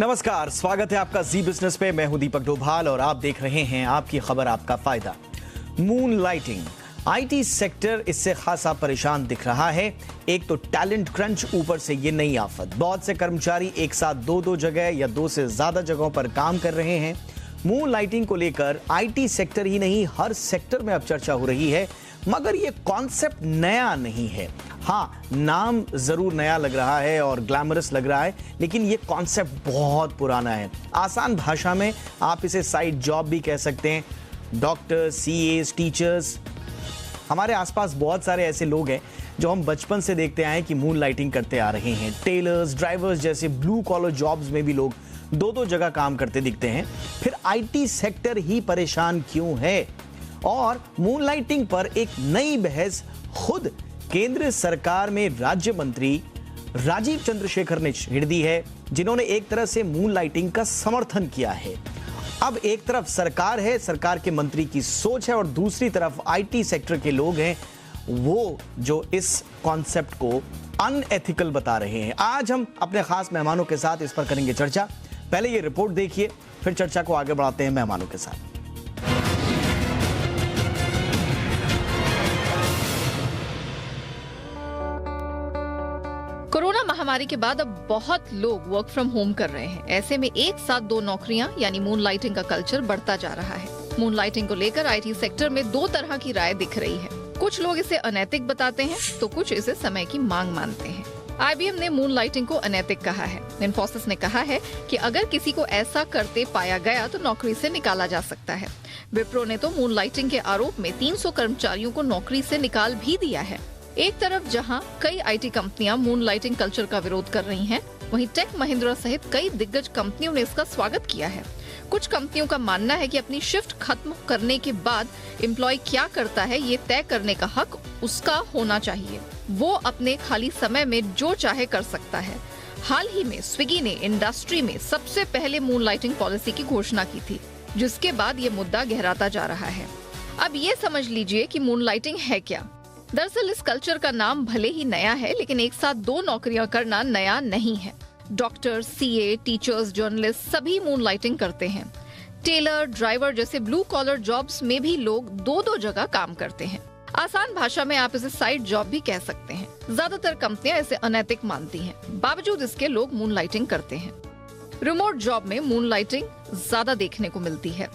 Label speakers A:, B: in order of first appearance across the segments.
A: नमस्कार, स्वागत है आपका जी बिजनेस पे। मैं हूं दीपक डोभाल और आप देख रहे हैं आपकी खबर आपका फायदा। मून लाइटिंग, आईटी सेक्टर इससे खासा परेशान दिख रहा है। एक तो टैलेंट क्रंच, ऊपर से ये नई आफत। बहुत से कर्मचारी एक साथ दो जगह या दो से ज्यादा जगहों पर काम कर रहे हैं। मून लाइटिंग को लेकर आईटी सेक्टर ही नहीं, हर सेक्टर में अब चर्चा हो रही है, मगर ये कॉन्सेप्ट नया नहीं है। हाँ, नाम जरूर नया लग रहा है और ग्लैमरस लग रहा है, लेकिन ये कॉन्सेप्ट बहुत पुराना है। आसान भाषा में आप इसे साइड जॉब भी कह सकते हैं। डॉक्टर्स, सीएस, टीचर्स, हमारे आसपास बहुत सारे ऐसे लोग हैं जो हम बचपन से देखते आए कि मून लाइटिंग करते आ रहे हैं। टेलर्स, ड्राइवर्स जैसे ब्लू कॉलर जॉब्स में भी लोग दो जगह काम करते दिखते हैं। फिर आईटी सेक्टर ही परेशान क्यों है? और मून लाइटिंग पर एक नई बहस खुद केंद्र सरकार में राज्य मंत्री राजीव चंद्रशेखर ने छेड़ दी है, जिन्होंने एक तरह से मून लाइटिंग का समर्थन किया है। अब एक तरफ सरकार है, सरकार के मंत्री की सोच है, और दूसरी तरफ आईटी सेक्टर के लोग हैं, वो जो इस कॉन्सेप्ट को अनएथिकल बता रहे हैं। आज हम अपने खास मेहमानों के साथ इस पर करेंगे चर्चा। पहले ये रिपोर्ट देखिए, फिर चर्चा को आगे बढ़ाते हैं मेहमानों के साथ।
B: कोरोना महामारी के बाद अब बहुत लोग वर्क फ्रॉम होम कर रहे हैं। ऐसे में एक साथ दो नौकरियां यानी मून लाइटिंग का कल्चर बढ़ता जा रहा है। मून लाइटिंग को लेकर आईटी सेक्टर में दो तरह की राय दिख रही है। कुछ लोग इसे अनैतिक बताते हैं तो कुछ इसे समय की मांग मानते हैं। आईबीएम ने मून लाइटिंग को अनैतिक कहा है। इन्फोसिस ने कहा है कि अगर किसी को ऐसा करते पाया गया तो नौकरी से निकाला जा सकता है। विप्रो ने तो मून लाइटिंग के आरोप में 300 कर्मचारियों को नौकरी से निकाल भी दिया है। एक तरफ जहां कई आईटी कंपनियां मून लाइटिंग कल्चर का विरोध कर रही हैं, वहीं टेक महिंद्रा सहित कई दिग्गज कंपनियों ने इसका स्वागत किया है। कुछ कंपनियों का मानना है कि अपनी शिफ्ट खत्म करने के बाद एम्प्लॉय क्या करता है, ये तय करने का हक उसका होना चाहिए। वो अपने खाली समय में जो चाहे कर सकता है। हाल ही में स्विगी ने इंडस्ट्री में सबसे पहले मून लाइटिंग पॉलिसी की घोषणा की थी, जिसके बाद ये मुद्दा गहराता जा रहा है। अब ये समझ लीजिए कि मून लाइटिंग है क्या। दरअसल इस कल्चर का नाम भले ही नया है, लेकिन एक साथ दो नौकरियां करना नया नहीं है। डॉक्टर, सीए, टीचर्स, जर्नलिस्ट सभी मून लाइटिंग करते हैं। टेलर, ड्राइवर जैसे ब्लू कॉलर जॉब्स में भी लोग दो जगह काम करते हैं। आसान भाषा में आप इसे साइड जॉब भी कह सकते हैं। ज्यादातर कंपनियां इसे अनैतिक मानती हैं, बावजूद इसके लोग मून लाइटिंग करते हैं। रिमोट जॉब में मून लाइटिंग ज्यादा देखने को मिलती है।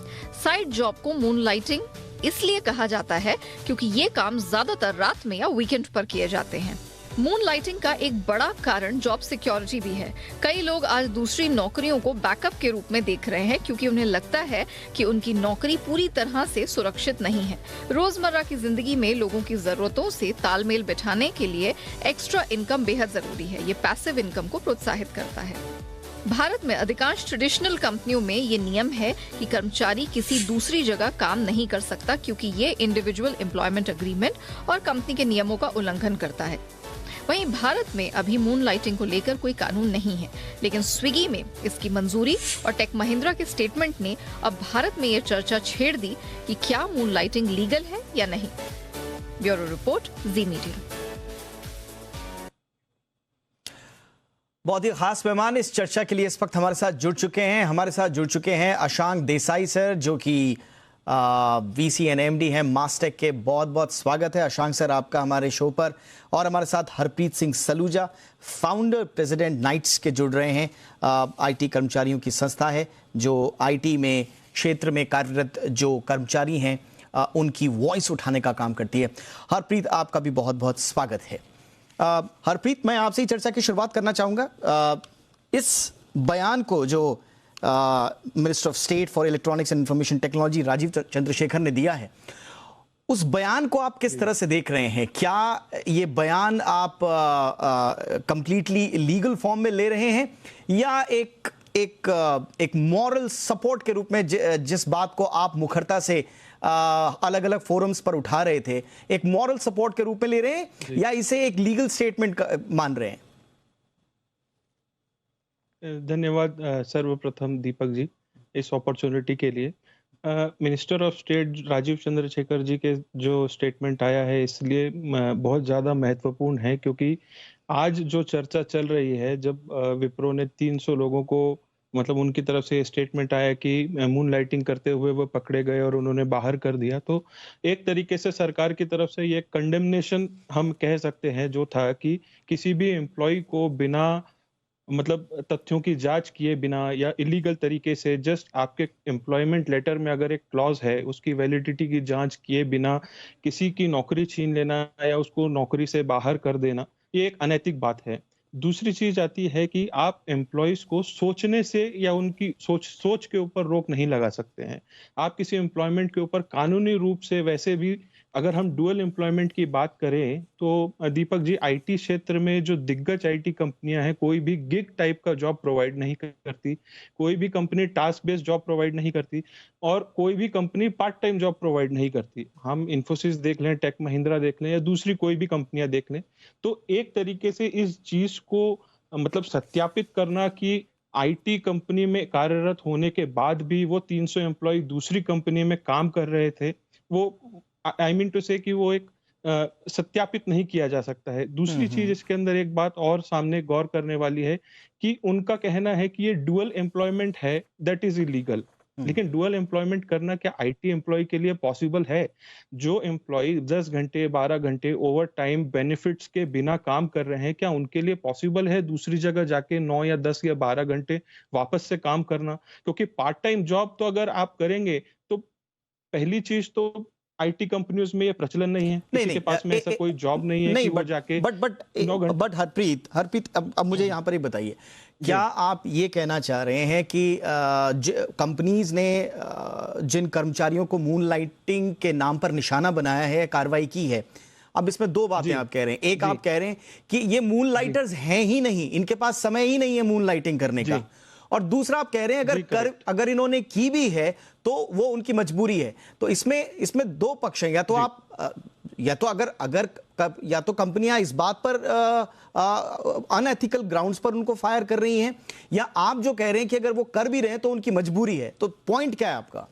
B: साइड जॉब को मून लाइटिंग इसलिए कहा जाता है क्योंकि ये काम ज्यादातर रात में या वीकेंड पर किए जाते हैं। मून लाइटिंग का एक बड़ा कारण जॉब सिक्योरिटी भी है। कई लोग आज दूसरी नौकरियों को बैकअप के रूप में देख रहे हैं, क्योंकि उन्हें लगता है कि उनकी नौकरी पूरी तरह से सुरक्षित नहीं है। रोजमर्रा की जिंदगी में लोगों की जरूरतों से तालमेल बिठाने के लिए एक्स्ट्रा इनकम बेहद जरूरी है। ये पैसिव इनकम को प्रोत्साहित करता है। भारत में अधिकांश ट्रेडिशनल कंपनियों में ये नियम है कि कर्मचारी किसी दूसरी जगह काम नहीं कर सकता, क्योंकि ये इंडिविजुअल एम्प्लॉयमेंट एग्रीमेंट और कंपनी के नियमों का उल्लंघन करता है। वहीं भारत में अभी मून लाइटिंग को लेकर कोई कानून नहीं है, लेकिन स्विगी में इसकी मंजूरी और टेक महिंद्रा के स्टेटमेंट ने अब भारत में ये चर्चा छेड़ दी कि क्या मून लाइटिंग लीगल है या नहीं। ब्यूरो रिपोर्ट, जी मीडिया।
A: बहुत ही खास मेहमान इस चर्चा के लिए इस वक्त हमारे साथ जुड़ चुके हैं अशांक देसाई सर, जो कि वीसी एंड एमडी हैं मास्टेक के। बहुत बहुत स्वागत है अशांक सर आपका हमारे शो पर। और हमारे साथ Harpreet Singh Saluja, founder president Knights के, जुड़ रहे हैं। आईटी कर्मचारियों की संस्था है जो आईटी में क्षेत्र में कार्यरत जो कर्मचारी हैं उनकी वॉइस उठाने का काम करती है। हरप्रीत, आपका भी बहुत बहुत स्वागत है। हरप्रीत, मैं आपसे ही चर्चा की शुरुआत करना चाहूंगा। इस बयान को जो minister of state for electronics and information technology Rajeev Chandrasekhar ने दिया है, उस बयान को आप किस तरह से देख रहे हैं? क्या ये बयान आप कंप्लीटली लीगल फॉर्म में ले रहे हैं, या एक मॉरल सपोर्ट के रूप में जिस बात को आप मुखरता से अलग अलग फोरम्स पर उठा रहे थे, एक मॉरल सपोर्ट के रूप में ले रहे हैं, या इसे एक लीगल स्टेटमेंट मान रहे हैं?
C: धन्यवाद सर्वप्रथम दीपक जी इस अपॉर्चुनिटी के लिए। Minister of state Rajeev Chandrasekhar ji के जो स्टेटमेंट आया है, इसलिए बहुत ज़्यादा महत्वपूर्ण है, क्योंकि आज जो चर्चा चल रही है, जब विप्रो ने 300 लोगों को मतलब उनकी तरफ से स्टेटमेंट आया कि मून लाइटिंग करते हुए वो पकड़े गए और उन्होंने बाहर कर दिया। तो एक तरीके से सरकार की तरफ से ये कंडेमनेशन हम कह सकते हैं जो था कि किसी भी एम्प्लॉय को बिना मतलब तथ्यों की जांच किए बिना या इलीगल तरीके से जस्ट आपके एम्प्लॉयमेंट लेटर में अगर एक क्लॉज है उसकी वैलिडिटी की जांच किए बिना किसी की नौकरी छीन लेना या उसको नौकरी से बाहर कर देना, ये एक अनैतिक बात है। दूसरी चीज आती है कि आप एम्प्लॉयज को सोचने से या उनकी सोच के ऊपर रोक नहीं लगा सकते हैं। आप किसी एम्प्लॉयमेंट के ऊपर कानूनी रूप से वैसे भी अगर हम डुअल एम्प्लॉयमेंट की बात करें तो दीपक जी, आईटी क्षेत्र में जो दिग्गज आईटी कंपनियां हैं कोई भी गिग टाइप का जॉब प्रोवाइड नहीं करती, कोई भी company task based job provide नहीं करती और कोई भी company part time job provide नहीं करती। हम इन्फोसिस देख लें, टेक महिंद्रा देख लें या दूसरी कोई भी कंपनियां देख लें, तो एक तरीके से इस चीज को मतलब सत्यापित करना कि आईटी कंपनी में कार्यरत होने के बाद भी वो 300 एम्प्लॉय दूसरी कंपनी में काम कर रहे थे, वो आई मीन टू से कि वो एक सत्यापित नहीं किया जा सकता है। दूसरी चीज इसके अंदर एक बात और सामने गौर करने वाली है कि उनका कहना है कि ये डुअल एम्प्लॉयमेंट है, दैट इज इलीगल। लेकिन डुअल एम्प्लॉयमेंट करना क्या आईटी एम्प्लॉय के लिए पॉसिबल है? जो एम्प्लॉय 10 घंटे 12 घंटे ओवर टाइम बेनिफिट्स के बिना काम कर रहे हैं, क्या उनके लिए पॉसिबल है दूसरी जगह जाके 9 या 10 या 12 घंटे वापस से काम करना? क्योंकि पार्ट टाइम जॉब तो अगर आप करेंगे तो पहली चीज तो आईटी कंपनियों में ये प्रचलन नहीं है, किसी के पास में ऐसा कोई जॉब नहीं है कि वो जाके
A: बट हरप्रीत अब मुझे यहाँ पर ही बताइए, क्या आप ये कहना चाह रहे हैं कि कंपनीज ने जिन कर्मचारियों को मून लाइटिंग के नाम पर निशाना बनाया है, कार्रवाई की है? अब इसमें दो बातें आप कह रहे हैं। एक, आप कह रहे हैं कि ये मून लाइटर्स हैं ही नहीं, इनके पास समय ही नहीं है मून लाइटिंग करने का, और दूसरा आप कह रहे हैं अगर इन्होंने की भी है तो वो उनकी मजबूरी है। तो इसमें दो पक्ष हैं, या तो आप या तो कंपनियां इस बात पर अनएथिकल ग्राउंड्स पर उनको फायर कर रही हैं, या आप जो कह रहे हैं कि अगर वो कर भी रहे हैं तो उनकी मजबूरी है। तो पॉइंट क्या है आपका?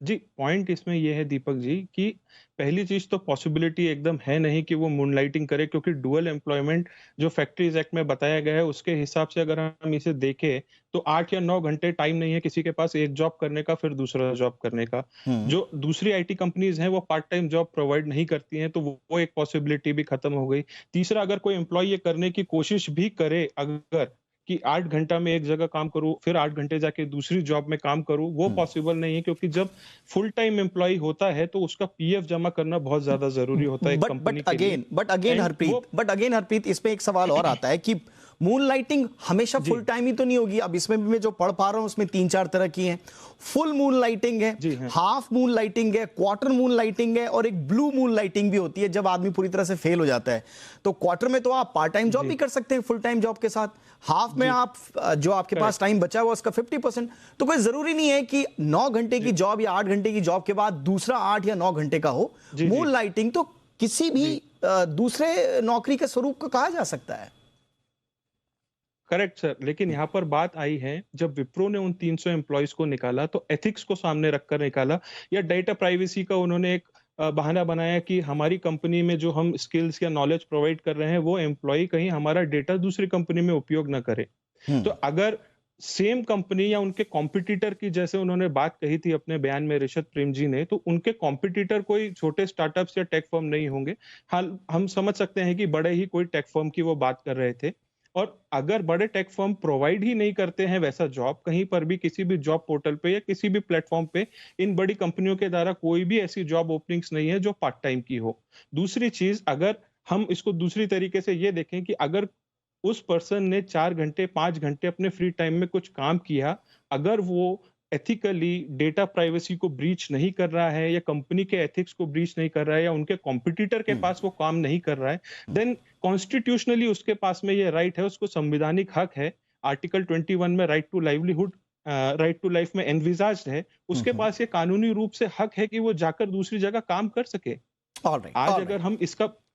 C: जी, पॉइंट इसमें यह है दीपक जी कि पहली चीज तो पॉसिबिलिटी एकदम है नहीं कि वो मूनलाइटिंग करे, क्योंकि डुअल एम्प्लॉयमेंट जो फैक्ट्रीज एक्ट में बताया गया है उसके हिसाब से अगर हम इसे देखें तो 8 या 9 घंटे टाइम नहीं है किसी के पास एक जॉब करने का फिर दूसरा जॉब करने का। जो दूसरी आईटी कंपनीज हैं वो पार्ट टाइम जॉब प्रोवाइड नहीं करती हैं, तो वो एक पॉसिबिलिटी भी खत्म हो गई। तीसरा, अगर कोई एम्प्लॉय ये करने की कोशिश भी करे अगर कि 8 घंटा में एक जगह काम करूं फिर 8 घंटे जाके दूसरी जॉब में काम करूं, वो पॉसिबल नहीं है, क्योंकि जब फुल टाइम एम्प्लॉय होता है तो उसका पीएफ जमा करना बहुत ज्यादा जरूरी होता है कंपनी के लिए।
A: बट अगेन हरप्रीत, इसमें एक सवाल और आता है कि मून लाइटिंग हमेशा फुल टाइम ही तो नहीं होगी। अब इसमें भी मैं जो पढ़ पा रहा हूं उसमें 3-4 तरह की हैं। फुल मून लाइटिंग है, हाफ मून लाइटिंग है, क्वार्टर मून लाइटिंग है, और एक ब्लू मून लाइटिंग भी होती है जब आदमी पूरी तरह से फेल हो जाता है। तो क्वार्टर में तो आप पार्ट टाइम जॉब भी कर सकते हैं फुल टाइम जॉब के साथ, हाफ में आप जो आपके पास टाइम बचा हुआ उसका 50%। तो कोई जरूरी नहीं है कि 9 घंटे की जॉब या 8 घंटे की जॉब के बाद दूसरा 8 या 9 घंटे का हो। मून लाइटिंग तो किसी भी दूसरे नौकरी के स्वरूप को कहा जा सकता है।
C: करेक्ट सर, लेकिन यहाँ पर बात आई है जब विप्रो ने उन 300 एम्प्लॉयज को निकाला तो एथिक्स को सामने रखकर निकाला, या डेटा प्राइवेसी का उन्होंने एक बहाना बनाया कि हमारी कंपनी में जो हम स्किल्स या नॉलेज प्रोवाइड कर रहे हैं वो एम्प्लॉय कहीं हमारा डेटा दूसरी कंपनी में उपयोग ना करे। तो अगर सेम कंपनी या उनके कॉम्पिटिटर की, जैसे उन्होंने बात कही थी अपने बयान में ऋषद प्रेम जी ने, तो उनके कॉम्पिटिटर कोई छोटे स्टार्टअप्स या टेक फर्म नहीं होंगे। हाल हम समझ सकते हैं कि बड़े ही कोई टेक फर्म की वो बात कर रहे थे, और अगर बड़े टेक फर्म प्रोवाइड ही नहीं करते हैं वैसा जॉब कहीं पर भी किसी भी जॉब पोर्टल पे या किसी भी प्लेटफॉर्म पे, इन बड़ी कंपनियों के द्वारा कोई भी ऐसी जॉब ओपनिंग्स नहीं है जो पार्ट टाइम की हो। दूसरी चीज, अगर हम इसको दूसरी तरीके से ये देखें कि अगर उस पर्सन ने 4 घंटे 5 घंटे अपने फ्री टाइम में कुछ काम किया, अगर वो एथिकली डेटा प्राइवेसी को ब्रीच नहीं कर रहा है या कंपनी के एथिक्स को ब्रीच नहीं कर रहा है या उनके कॉम्पिटिटर के पास वो काम नहीं कर रहा है, देन कॉन्स्टिट्यूशनली उसके पास में ये राइट है, उसको संवैधानिक हक है। आर्टिकल 21 में right to livelihood, right to life में एनविजाज्ड है, उसके पास ये कानूनी रूप से हक है कि वो जाकर दूसरी जगह काम कर सके। आज अगर हम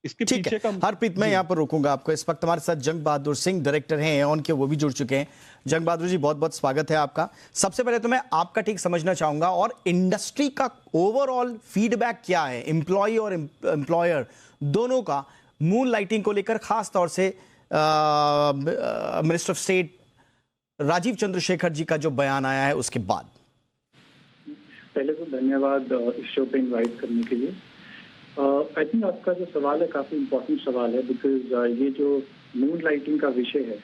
C: इसके पीछे का
A: हरप्रीत, मैं यहाँ पर रोकूंगा आपको। इस वक्त हमारे साथ जंग बहादुर सिंह डायरेक्टर हैं ऑन के, वो भी जुड़ चुके हैं। जंग बहादुर जी, बहुत बहुत स्वागत है आपका। सबसे पहले तो मैं आपका ठीक समझना चाहूंगा, और इंडस्ट्री का ओवरऑल फीडबैक क्या है, एम्प्लॉय और एम्प्लॉयर दोनों का, मून लाइटिंग को लेकर, खास तौर से minister of state Rajeev Chandrasekhar ji का जो बयान आया है उसके बाद?
D: पहले तो धन्यवाद इस शो पे इनवाइट करने के लिए। आई थिंक आपका जो सवाल है काफ़ी इम्पोर्टेंट सवाल है, बिकॉज ये जो मून लाइटिंग का विषय है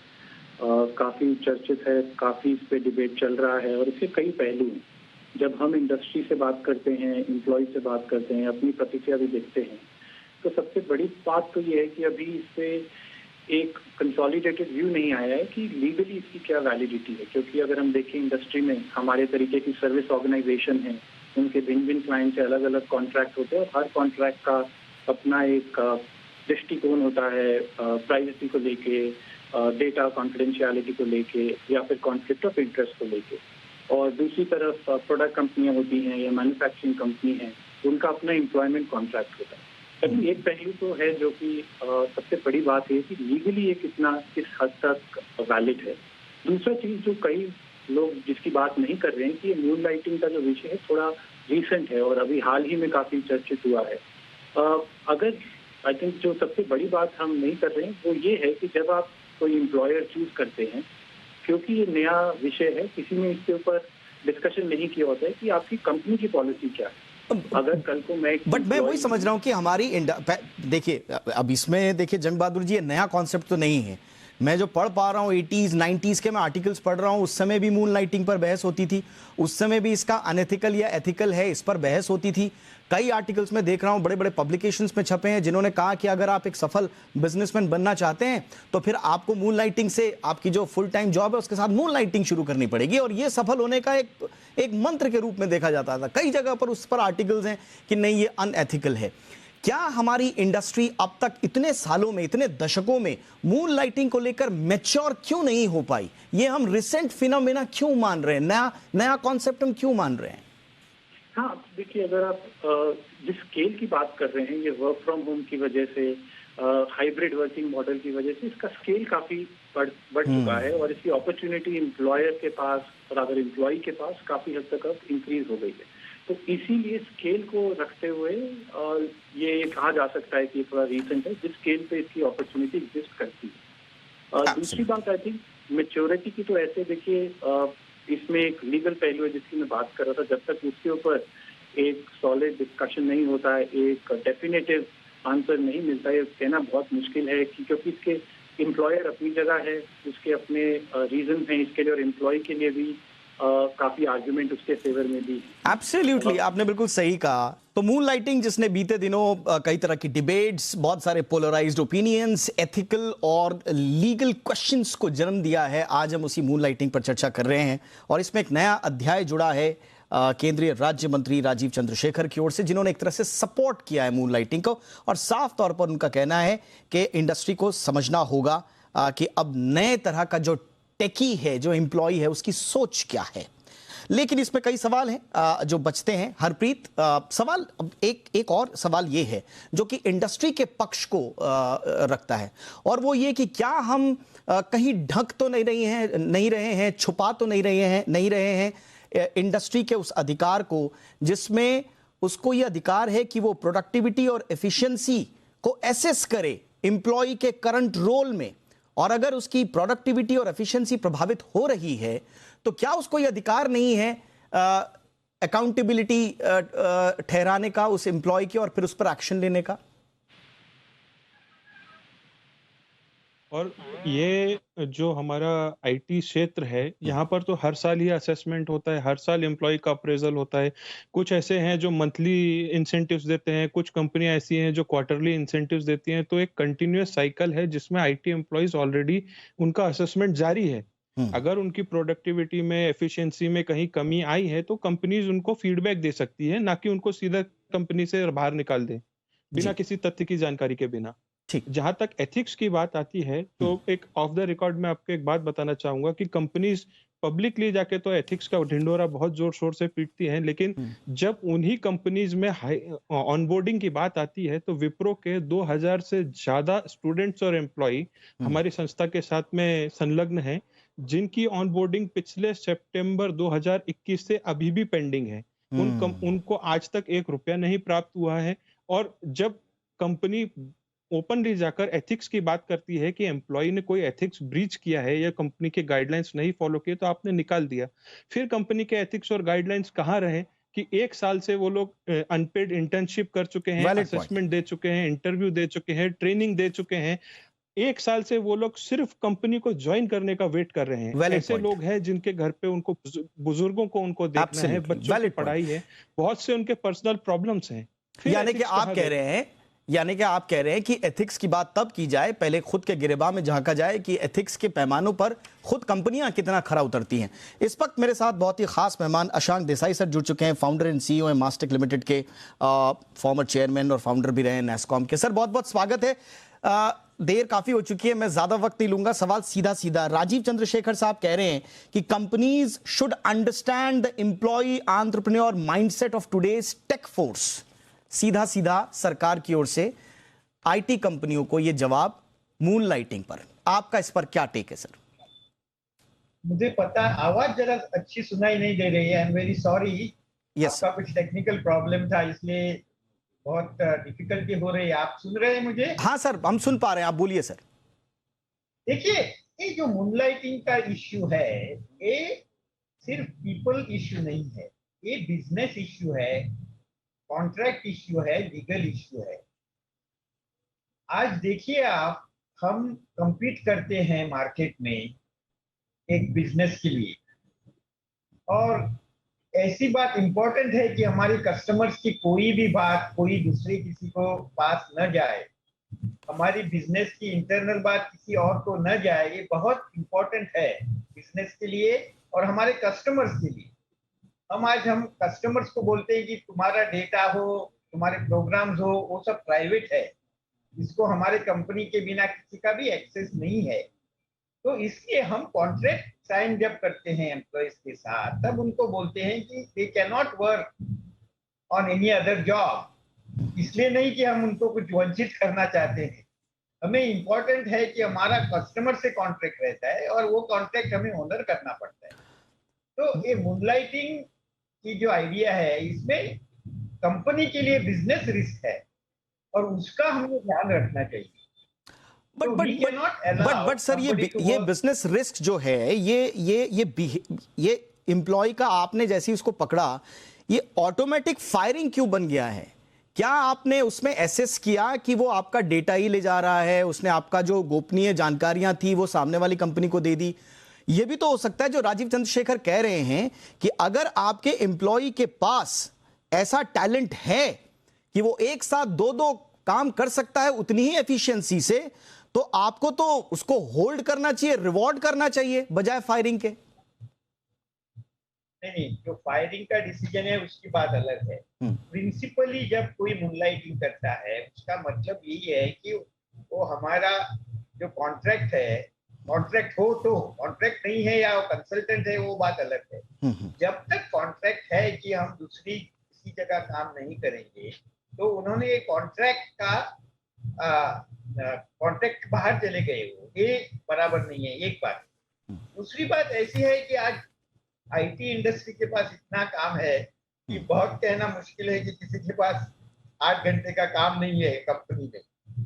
D: काफ़ी चर्चित है, काफ़ी इस पे डिबेट चल रहा है और इसके कई पहलू हैं। जब हम इंडस्ट्री से बात करते हैं, एम्प्लॉय से बात करते हैं, अपनी प्रतिक्रिया भी देखते हैं, तो सबसे बड़ी बात तो ये है कि अभी इस पे एक कंसोलिडेटेड व्यू नहीं आया है कि लीगली इसकी क्या वैलिडिटी है। क्योंकि अगर हम देखें इंडस्ट्री में हमारे तरीके की सर्विस ऑर्गेनाइजेशन है, उनके भिन्न भिन्न क्लाइंट से अलग अलग कॉन्ट्रैक्ट होते हैं और हर कॉन्ट्रैक्ट का अपना एक दृष्टिकोण होता है, प्राइवेसी को लेके, डेटा कॉन्फिडेंशियलिटी को लेके या फिर कॉन्फ्लिक्ट ऑफ इंटरेस्ट को लेके। और दूसरी तरफ प्रोडक्ट कंपनियां होती हैं या मैन्युफैक्चरिंग कंपनी है, उनका अपना एम्प्लॉयमेंट कॉन्ट्रैक्ट होता है। अभी एक पहलू तो है जो कि सबसे बड़ी बात है कि लीगली ये कितना किस हद तक वैलिड है। दूसरा चीज जो कई लोग जिसकी बात नहीं कर रहे हैं कि ये मून लाइटिंग का जो विषय है थोड़ा रीसेंट है और अभी हाल ही में काफी चर्चित हुआ है। अगर आई थिंक जो सबसे बड़ी बात हम नहीं कर रहे हैं वो ये है कि जब आप कोई एम्प्लॉयर चूज करते हैं, क्योंकि ये नया विषय है, किसी ने इसके ऊपर डिस्कशन नहीं किया होता है कि आपकी कंपनी की पॉलिसी क्या है। अगर कल को मैं
A: वही समझ रहा हूं कि हमारी देखिए, अब इसमें देखिए जंग बहादुर जी, ये नया कॉन्सेप्ट तो नहीं है। मैं जो पढ़ पा रहा हूँ 80s 90s के मैं आर्टिकल्स पढ़ रहा हूँ, उस समय भी मून लाइटिंग पर बहस होती थी, उस समय भी इसका अनएथिकल या एथिकल है इस पर बहस होती थी। कई आर्टिकल्स में देख रहा हूँ बड़े बड़े पब्लिकेशंस में छपे हैं जिन्होंने कहा कि अगर आप एक सफल बिजनेसमैन बनना चाहते हैं तो फिर आपको मून लाइटिंग से आपकी जो फुल टाइम जॉब है उसके साथ मून लाइटिंग शुरू करनी पड़ेगी, और ये सफल होने का एक मंत्र के रूप में देखा जाता था। कई जगह पर उस पर आर्टिकल्स हैं कि नहीं ये अनएथिकल है। क्या हमारी इंडस्ट्री अब तक इतने सालों में, इतने दशकों में मून लाइटिंग को लेकर मैच्योर क्यों नहीं हो पाई? ये हम रिसेंट फिनोमेना क्यों मान रहे हैं, नया कॉन्सेप्ट हम क्यों मान रहे हैं?
D: हाँ, देखिए, अगर आप जिस स्केल की बात कर रहे हैं, ये वर्क फ्रॉम होम की वजह से, हाइब्रिड वर्किंग मॉडल की वजह से इसका स्केल काफी बढ़ चुका है और इसकी अपॉर्चुनिटी एम्प्लॉयर के पास और अगर एम्प्लॉय के पास काफी हद तक अब इंक्रीज हो गई है। तो इसीलिए स्केल को रखते हुए ये कहा जा सकता है कि थोड़ा रीसेंट है जिस स्केल पे इसकी अपॉर्चुनिटी एग्जिस्ट करती है। दूसरी बात आई थिंक मैच्योरिटी की, तो ऐसे देखिए इसमें एक लीगल पहलू है जिसकी मैं बात कर रहा था। जब तक उसके ऊपर एक सॉलिड डिस्कशन नहीं होता है, एक डेफिनेटिव आंसर नहीं मिलता है, कहना बहुत मुश्किल है कि क्योंकि इसके एम्प्लॉयर अपनी जगह है, उसके अपने रीजन हैं इसके लिए और एम्प्लॉय के लिए भी काफी आर्गुमेंट उसके फेवर में भी।
A: एब्सोल्युटली, आपने बिल्कुल सही कहा। तो मून लाइटिंग जिसने बीते दिनों कई तरह की डिबेट्स, बहुत सारे पोलराइज्ड ओपिनियंस, एथिकल और लीगल क्वेश्चंस को जन्म दिया है, आज हम उसी मून लाइटिंग पर चर्चा कर रहे हैं। और इसमें एक नया अध्याय जुड़ा है केंद्रीय राज्य मंत्री राजीव चंद्रशेखर की ओर से, जिन्होंने एक तरह से सपोर्ट किया है मून लाइटिंग को, और साफ तौर पर उनका कहना है कि इंडस्ट्री को समझना होगा कि अब नए तरह का जो टेकी है, जो एम्प्लॉय है, उसकी सोच क्या है। लेकिन इसमें कई सवाल हैं जो बचते हैं। हरप्रीत, सवाल एक और सवाल ये है जो कि इंडस्ट्री के पक्ष को रखता है, और वो ये कि क्या हम कहीं ढक तो नहीं रहे हैं, छुपा तो नहीं रहे हैं इंडस्ट्री के उस अधिकार को जिसमें उसको ये अधिकार है कि वो प्रोडक्टिविटी और एफिशिएंसी को एसेस करे एम्प्लॉय के करंट रोल में, और अगर उसकी प्रोडक्टिविटी और एफिशिएंसी प्रभावित हो रही है तो क्या उसको यह अधिकार नहीं है अकाउंटेबिलिटी ठहराने का उस एम्प्लॉय की और फिर उस पर एक्शन लेने का?
C: और ये जो हमारा आईटी क्षेत्र है, यहाँ पर तो हर साल ही असेसमेंट होता है, हर साल एम्प्लॉय का अप्रेजल होता है। कुछ ऐसे हैं जो मंथली इंसेंटिव्स देते हैं, कुछ कंपनियां ऐसी हैं जो क्वार्टरली इंसेंटिव्स देती हैं। तो एक कंटिन्यूअस साइकिल है जिसमें आईटी एम्प्लॉयज ऑलरेडी उनका असेसमेंट जारी है। अगर उनकी प्रोडक्टिविटी में, एफिशिएंसी में कहीं कमी आई है तो कंपनीज उनको फीडबैक दे सकती है, ना कि उनको सीधा कंपनी से बाहर निकाल दे बिना किसी तथ्य की जानकारी के बिना। जहां तक एथिक्स की बात आती है तो एक ऑफ द रिकॉर्ड में आपको एक बात बताना चाहूंगा कि कंपनीज पब्लिकली जाके तो एथिक्स का ढिंडोरा बहुत जोर शोर से पीटती हैं, लेकिन जब उन्हीं कंपनीज में ऑनबोर्डिंग की बात आती है तो विप्रो के 2000 से ज्यादा स्टूडेंट्स और एम्प्लॉय हमारी संस्था के साथ में संलग्न हैं, जिनकी ऑनबोर्डिंग पिछले सितंबर 2021 से अभी भी पेंडिंग है। उनको आज तक ₹1 नहीं प्राप्त हुआ है। और जब कंपनी ओपनली जाकर एथिक्स की बात करती है कि एम्प्लॉय ने कोई एथिक्स ब्रीच किया है या कंपनी के गाइडलाइंस नहीं फॉलो किए तो आपने निकाल दिया। फिर कंपनी के एथिक्स और गाइडलाइंस कहाँ रहे कि 1 साल से वो लोग अनपेड इंटर्नशिप कर चुके हैं,
A: वैलिड पॉइंट।
C: असेसमेंट दे चुके हैं, इंटरव्यू दे चुके हैं, ट्रेनिंग दे चुके हैं। 1 साल से वो लोग सिर्फ कंपनी को जॉइन करने का वेट कर रहे हैं।
A: वैलिड
C: ऐसे
A: पॉइंट।
C: लोग हैं जिनके घर पे उनको बुजुर्गों को उनको देखना है,
A: एब्सोल्युटली
C: बच्चों की
A: वैलिड पॉइंट।
C: पढ़ाई है, बहुत से उनके पर्सनल प्रॉब्लम्स हैं। फिर
A: यानी कि
C: एथिक्स
A: आप
C: कहाँ
A: कह
C: गए?
A: रहे हैं यानी कि आप कह रहे हैं कि एथिक्स की बात तब की जाए, पहले खुद के गिरेबान में झांका जाए कि एथिक्स के पैमानों पर खुद कंपनियां कितना खरा उतरती हैं। इस वक्त मेरे साथ बहुत ही खास मेहमान अशांक देसाई सर जुड़ चुके हैं, फाउंडर एंड सीईओ है मास्टेक लिमिटेड के, फॉर्मर चेयरमैन और फाउंडर भी रहे हैं नेस्कॉम के। सर बहुत बहुत स्वागत है। देर काफी हो चुकी है, मैं ज्यादा वक्त नहीं लूंगा। सवाल सीधा सीधा, राजीव चंद्रशेखर साहब कह रहे हैं कि companies should understand the employ entrepreneur mindset of today's tech force. सीधा सीधा सरकार की ओर से आईटी कंपनियों को यह जवाब मून लाइटिंग पर। आपका इस पर क्या टेक है सर?
E: मुझे पता, आवाज जरा अच्छी सुनाई नहीं दे रही है। I am very sorry.
A: Yes
E: आपका कुछ टेक्निकल प्रॉब्लम था, इसलिए बहुत डिफिकल्टी हो रही है। आप सुन रहे हैं मुझे?
A: हाँ सर, हम सुन पा रहे हैं, आप बोलिए सर।
E: देखिए, ये जो मूनलाइटिंग का इश्यू है, ये सिर्फ पीपल इश्यू नहीं है, ये बिजनेस इश्यू है, कॉन्ट्रैक्ट इश्यू है, लीगल इश्यू है। आज देखिए आप, हम compete करते हैं मार्केट में एक बिजनेस के लिए, और ऐसी बात इंपॉर्टेंट है कि हमारे कस्टमर्स की कोई भी बात कोई दूसरे किसी को पास न जाए, हमारी बिजनेस की इंटरनल बात किसी और को न जाए। ये बहुत इंपॉर्टेंट है बिजनेस के लिए और हमारे कस्टमर्स के लिए। हम कस्टमर्स को बोलते हैं कि तुम्हारा डेटा हो, तुम्हारे प्रोग्राम्स हो, वो सब प्राइवेट है, इसको हमारे कंपनी के बिना किसी का भी एक्सेस नहीं है। तो इसलिए हम कॉन्ट्रैक्ट साइन जब करते हैं एम्प्लॉयज के साथ, तब उनको बोलते हैं कि they can not work on any other job. इसलिए नहीं कि हम उनको कुछ वंचित करना चाहते हैं, हमें इंपॉर्टेंट है कि हमारा कस्टमर से कॉन्ट्रैक्ट रहता है और वो कॉन्ट्रैक्ट हमें ऑनर करना पड़ता है। तो ये मूनलाइटिंग की जो आइडिया है, इसमें कंपनी के लिए बिजनेस रिस्क है और उसका हमें ध्यान रखना चाहिए।
A: बट सर, ये बिजनेस रिस्क जो है, ये एम्प्लॉय का आपने जैसे उसको पकड़ा, ये ऑटोमेटिक फायरिंग क्यों बन गया है? क्या आपने उसमें एसेस किया कि वो आपका डेटा ही ले जा रहा है, उसने आपका जो गोपनीय जानकारियां थी वो सामने वाली कंपनी को दे दी? ये भी तो हो सकता है जो राजीव चंद्रशेखर कह रहे हैं कि अगर आपके एम्प्लॉय के पास ऐसा टैलेंट है कि वो एक साथ दो दो काम कर सकता है उतनी ही एफिशिएंसी से, तो आपको तो उसको होल्ड करना चाहिए, रिवॉर्ड करना चाहिए बजाय फायरिंग के।
E: नहीं, जो फायरिंग का डिसीजन है उसकी बात अलग है। प्रिंसिपली जब कोई मूनलाइटिंग करता है, उसका मतलब यही है कि वो हमारा जो कॉन्ट्रैक्ट है, कॉन्ट्रैक्ट हो तो, कॉन्ट्रैक्ट नहीं है या कंसल्टेंट है, वो बात अलग है। जब तक कॉन्ट्रैक्ट है कि हम दूसरी किसी जगह काम नहीं करेंगे, तो उन्होंने कॉन्ट्रैक्ट का कॉन्ट्रैक्ट बाहर चले गए, वो ये बराबर नहीं है, एक बात। दूसरी बात ऐसी है कि आज आईटी इंडस्ट्री के पास इतना काम है कि बहुत कहना मुश्किल है कि किसी के पास 8 घंटे का काम नहीं है कंपनी में,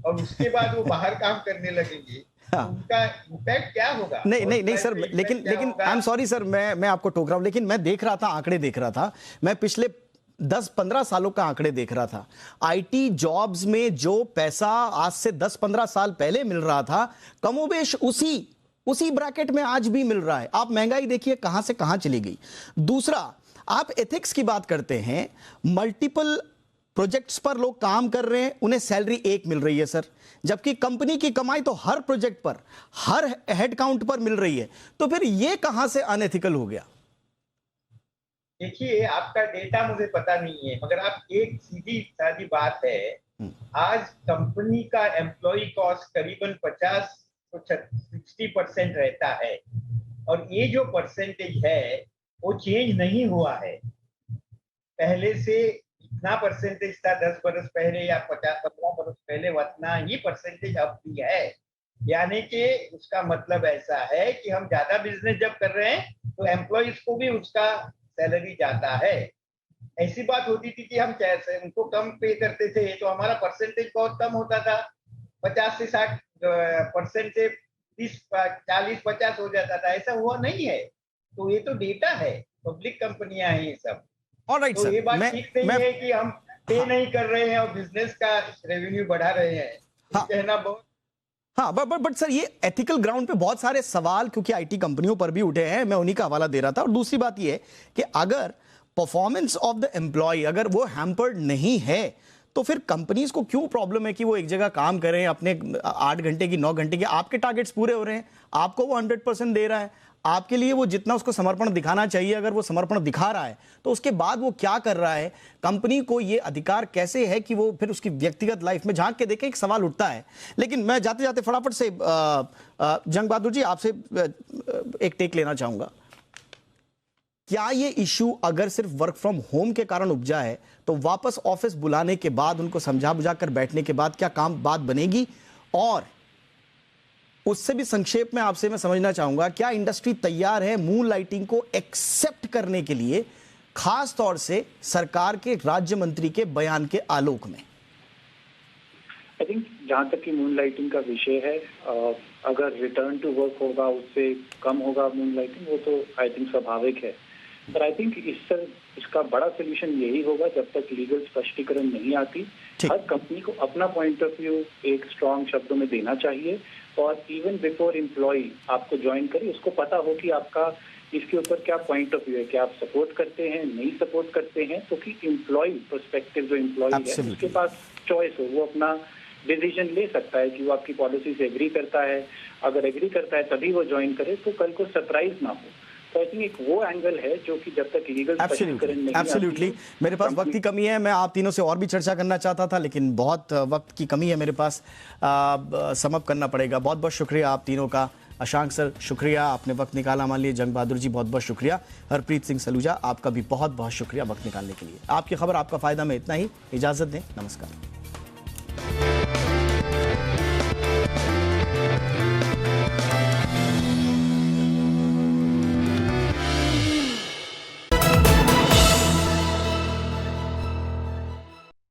E: और उसके बाद वो बाहर काम करने लगेंगे।
A: हाँ।
E: उनका इम्पैक्ट क्या होगा?
A: नहीं सर, लेकिन आई एम सॉरी सर, मैं आपको टोक रहा हूं, लेकिन मैं देख रहा था, आंकड़े देख रहा था, मैं पिछले 10-15 सालों का आंकड़े देख रहा था। आईटी जॉब्स में जो पैसा आज से 10-15 साल पहले मिल रहा था, कमोबेश उसी ब्रैकेट में आज भी मिल रहा है। आप महंगाई देखिए कहां से कहां चली गई। दूसरा, आप एथिक्स की बात करते हैं, मल्टीपल प्रोजेक्ट्स पर लोग काम कर रहे हैं, उन्हें सैलरी एक मिल रही है सर, जबकि कंपनी की कमाई तो हर प्रोजेक्ट पर, हर हेड काउंट पर मिल रही है। तो फिर ये कहां से अनएथिकल हो गया?
E: देखिए, आपका डेटा मुझे पता नहीं है, मगर आप एक सीधी सादी बात है, आज कंपनी का एम्प्लॉय कॉस्ट करीबन 50-60% रहता है, और ये जो परसेंटेज है वो चेंज नहीं हुआ है। पहले से इतना परसेंटेज था 10 बरस पहले या 50-15 बरस पहले, उतना ही परसेंटेज अब भी है। यानी कि उसका मतलब ऐसा है कि हम ज्यादा बिजनेस जब कर रहे हैं तो एम्प्लॉयज को भी उसका सैलरी जाता है। ऐसी बात होती थी कि हम कैसे उनको कम पे करते थे तो हमारा परसेंटेज बहुत कम होता था, 50 से 60% से 30-40-50 हो जाता था, ऐसा हुआ नहीं है। तो ये तो डेटा है, पब्लिक कंपनियां हैं ये सब।
A: ऑलराइट
E: तो
A: सर,
E: ये बात ठीक नहीं है कि हम पे नहीं कर रहे हैं और बिजनेस का रेवेन्यू बढ़ा रहे हैं।
A: हाँ।
E: कहना बहुत
A: हाँ, बट सर ये एथिकल ग्राउंड पे बहुत सारे सवाल क्योंकि आईटी कंपनियों पर भी उठे हैं, मैं उन्हीं का हवाला दे रहा था। और दूसरी बात ये है कि अगर परफॉर्मेंस ऑफ द एम्प्लॉय अगर वो हैम्पर्ड नहीं है तो फिर कंपनीज को क्यों प्रॉब्लम है कि वो एक जगह काम करें, अपने 8 घंटे की 9 घंटे की, आपके टारगेट्स पूरे हो रहे हैं, आपको वो 100% दे रहा है, आपके लिए वो जितना उसको समर्पण दिखाना चाहिए अगर वो समर्पण दिखा रहा है तो उसके बाद वो क्या कर रहा है, कंपनी को ये अधिकार कैसे है कि वो फिर उसकी व्यक्तिगत लाइफ में झांक के देखे, एक सवाल उठता है। लेकिन मैं जाते जाते फटाफट से जंग बहादुर जी आपसे एक टेक लेना चाहूंगा। क्या ये इश्यू अगर सिर्फ वर्क फ्रॉम होम के कारण उपजा है तो वापस ऑफिस बुलाने के बाद उनको समझा बुझा कर बैठने के बाद क्या काम बात बनेगी? और उससे भी संक्षेप में आपसे मैं समझना चाहूंगा, क्या इंडस्ट्री तैयार है मून लाइटिंग को एक्सेप्ट करने के लिए, खास तौर से सरकार के राज्य मंत्री के बयान के आलोक में?
D: आई थिंक जहाँ तक कि मून लाइटिंग का विषय है, अगर रिटर्न टू वर्क होगा उससे कम होगा मून लाइटिंग, वो तो आई थिंक स्वाभाविक है। पर आई थिंक इसका बड़ा सोल्यूशन यही होगा जब तक लीगल स्पष्टीकरण नहीं आती, हर कंपनी को अपना पॉइंट ऑफ व्यू एक स्ट्रॉन्ग शब्दों में देना चाहिए और इवन बिफोर एम्प्लॉय आपको ज्वाइन करे उसको पता हो कि आपका इसके ऊपर क्या पॉइंट ऑफ व्यू है, क्या आप सपोर्ट करते हैं, नहीं सपोर्ट करते हैं, तो कि एम्प्लॉय पर्सपेक्टिव जो एम्प्लॉय है उसके पास चॉइस हो, वो अपना डिसीजन ले सकता है कि वो आपकी पॉलिसी से एग्री करता है। अगर एग्री करता है तभी वो ज्वाइन करे, तो कल को सरप्राइज ना हो। तो आई थिंक एक वो एंगल है जो कि जब तक लीगल स्पष्टीकरण नहीं
A: एब्सोल्युटली। मेरे पास वक्त की कमी है, मैं आप तीनों से और भी चर्चा करना चाहता था लेकिन बहुत वक्त की कमी है मेरे पास, समअप करना पड़ेगा। बहुत बहुत शुक्रिया आप तीनों का। अशांक सर शुक्रिया, आपने वक्त निकाला हमारे लिए। जंग बहादुर जी बहुत बहुत शुक्रिया। हरप्रीत सिंह सलूजा आपका भी बहुत बहुत शुक्रिया वक्त निकालने के लिए। आपकी खबर आपका फायदा में इतना ही, इजाजत दें, नमस्कार।